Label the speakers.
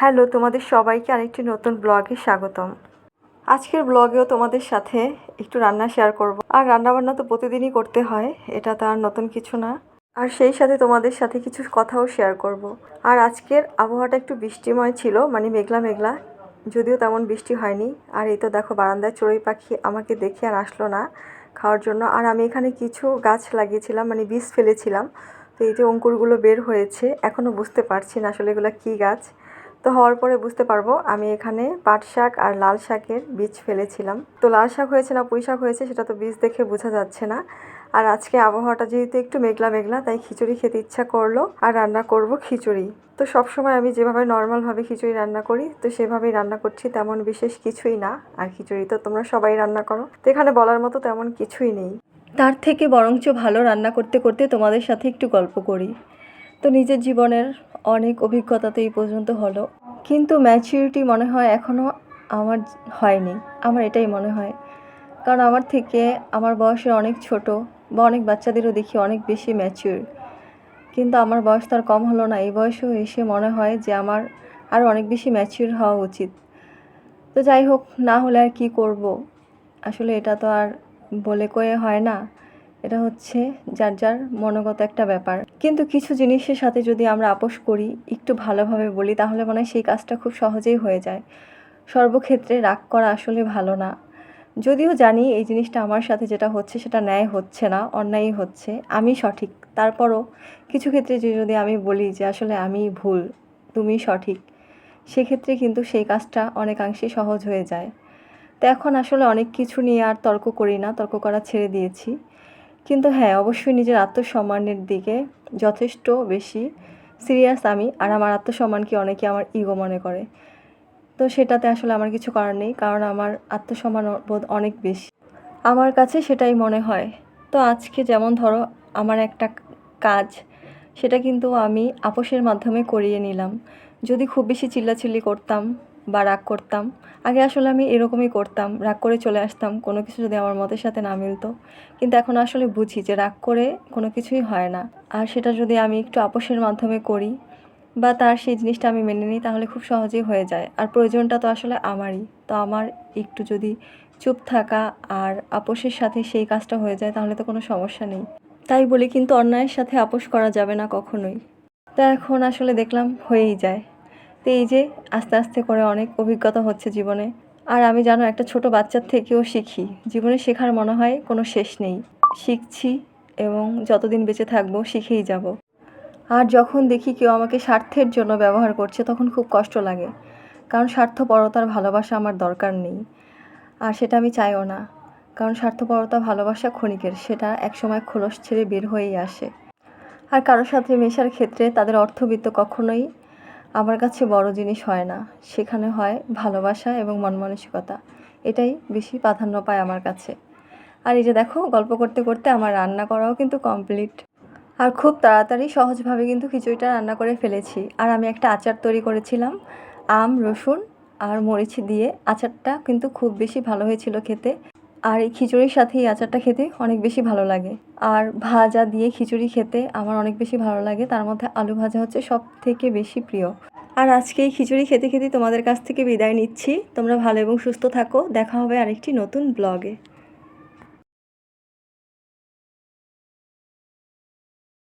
Speaker 1: Hello, তোমাদের সবাইকে আরেকটি নতুন ব্লগে স্বাগতম। আজকের ব্লগেও তোমাদের সাথে একটু রান্না শেয়ার করব। আর রান্নাবান্না তো প্রতিদিনই করতে হয়, এটা তো আর নতুন কিছু না। আর সেই সাথে তোমাদের সাথে কিছু কথাও শেয়ার করব। আর আজকের আবহাওয়াটা একটু বৃষ্টিময় ছিল, মানে মেঘলা মেঘলা, যদিও তেমন বৃষ্টি হয়নি। আর এই তো দেখো বারান্দায় চড়ুই পাখি আমাকে দেখে আর আসলো না খাওয়ার জন্য। আর আমি এখানে কিছু গাছ লাগিয়েছিলাম, মানে বীজ ফেলেছিলাম। তো এই যে অঙ্কুরগুলো বের হয়েছে, এখনও বুঝতে পারছি না আসলে এগুলো কী গাছ। তো হওয়ার পরে বুঝতে পারবো। আমি এখানে পাট শাক আর লাল শাকের বীজ ফেলেছিলাম। তো লাল শাক হয়েছে না পুঁই শাক হয়েছে সেটা তো বীজ দেখে বোঝা যাচ্ছে না। আর আজকে আবহাওয়াটা যেহেতু একটু মেঘলা মেঘলা, তাই খিচুড়ি খেতে ইচ্ছা করলো আর রান্না করব খিচুড়ি। তো সবসময় আমি যেভাবে নর্মালভাবে খিচুড়ি রান্না করি, তো সেভাবেই রান্না করছি, তেমন বিশেষ কিছুই না। আর খিচুড়ি তো তোমরা সবাই রান্না করো, তো এখানে বলার মতো তেমন কিছুই নেই। তার থেকে বরঞ্চ ভালো রান্না করতে করতে তোমাদের সাথে একটু গল্প করি। তো নিজের জীবনের অনেক অভিজ্ঞতা তো এই পর্যন্ত হলো, কিন্তু ম্যাচিউরিটি মনে হয় এখনও আমার হয়নি। আমার এটাই মনে হয়, কারণ আমার থেকে আমার বয়সে অনেক ছোট বা অনেক বাচ্চাদেরও দেখি অনেক বেশি ম্যাচিউর, কিন্তু আমার বয়স তো আর কম হলো না। এই বয়সেও এসে মনে হয় যে আমার আরও অনেক বেশি ম্যাচিউর হওয়া উচিত। তো যাই হোক, না হলে আর কি করব, আসলে এটা তো আর বলে কয়ে হয় না। এটা হচ্ছে যার যার মনোগত একটা ব্যাপার। কিন্তু কিছু জিনিসের সাথে যদি আমরা আপোষ করি, একটু ভালোভাবে বলি, তাহলে মনে হয় সেই কাজটা খুব সহজেই হয়ে যায়। সর্বক্ষেত্রে রাগ করা আসলে ভালো না। যদিও জানি এই জিনিসটা আমার সাথে যেটা হচ্ছে সেটা ন্যায় হচ্ছে না, অন্যায়ই হচ্ছে, আমি সঠিক। তারপরও কিছু ক্ষেত্রে যদি আমি বলি যে আসলে আমি ভুল, তুমি সঠিক, সেক্ষেত্রে কিন্তু সেই কাজটা অনেকাংশেই সহজ হয়ে যায়। তো এখন আসলে অনেক কিছু নিয়ে আর তর্ক করি না, তর্ক করা ছেড়ে দিয়েছি। কিন্তু হ্যাঁ, অবশ্যই নিজের আত্মসম্মানের দিকে যথেষ্ট বেশি সিরিয়াস আমি। আর আমার আত্মসম্মানকে অনেকে আমার ইগো মনে করে। তো সেটাতে আসলে আমার কিছু করার নেই, কারণ আমার আত্মসম্মান বোধ অনেক বেশি, আমার কাছে সেটাই মনে হয়। তো আজকে যেমন ধরো আমার একটা কাজ, সেটা কিন্তু আমি আপোষের মাধ্যমে করিয়ে নিলাম। যদি খুব বেশি চিল্লাচিল্লি করতাম বা রাগ করতাম, আগে আসলে আমি এরকমই করতাম, রাগ করে চলে আসতাম কোনো কিছু যদি আমার মতের সাথে না মিলতো। কিন্তু এখন আসলে বুঝি যে রাগ করে কোনো কিছুই হয় না। আর সেটা যদি আমি একটু আপোষের মাধ্যমে করি বা তার সেই জিনিসটা আমি মেনে নিই, তাহলে খুব সহজেই হয়ে যায়। আর প্রয়োজনটা তো আসলে আমারই। তো আমার একটু যদি চুপ থাকা আর আপোষের সাথে সেই কাজটা হয়ে যায়, তাহলে তো কোনো সমস্যা নেই। তাই বলি কিন্তু অন্যায়ের সাথে আপোষ করা যাবে না কখনোই। তো এখন আসলে দেখলাম হয়েই যায়। তো এই যে আস্তে আস্তে করে অনেক অভিজ্ঞতা হচ্ছে জীবনে। আর আমি জানো, একটা ছোট বাচ্চার থেকেও শিখি। জীবনে শেখার মনে হয় কোনো শেষ নেই। শিখছি এবং যতদিন বেঁচে থাকবো শিখেই যাব। আর যখন দেখি কেউ আমাকে স্বার্থের জন্য ব্যবহার করছে, তখন খুব কষ্ট লাগে, কারণ স্বার্থপরতার ভালোবাসা আমার দরকার নেই। আর সেটা আমি চাইও না, কারণ স্বার্থপরতা ভালোবাসা ক্ষণিকের, সেটা একসময় খোলস ছেড়ে বের হয়েই আসে। আর কারোর সাথে মেশার ক্ষেত্রে তাদের অর্থবিত্ত কখনোই আমার কাছে বড় জিনিস হয় না। সেখানে হয় ভালোবাসা এবং মন মানসিকতা, এটাই বেশি প্রাধান্য পায় আমার কাছে। আর এই যে দেখো, গল্প করতে করতে আমার রান্না করাও কিন্তু কমপ্লিট। আর খুব তাড়াতাড়ি সহজভাবে কিন্তু খিচুড়িটা রান্না করে ফেলেছি। আর আমি একটা আচার তৈরি করেছিলাম, আম, রসুন আর মরিচ দিয়ে। আচারটা কিন্তু খুব বেশি ভালো হয়েছিল খেতে। আর এই খিচুড়ির সাথে এই আচারটা খেতে অনেক বেশি ভালো লাগে। আর ভাজা দিয়ে খিচুড়ি খেতে আমার অনেক বেশি ভালো লাগে, তার মধ্যে আলু ভাজা হচ্ছে সব থেকে বেশি প্রিয়। আর আজকে এই খিচুড়ি খেতে খেতে তোমাদের কাছ থেকে বিদায় নিচ্ছি। তোমরা ভালো এবং সুস্থ থাকো, দেখা হবে আরেকটি নতুন ব্লগে।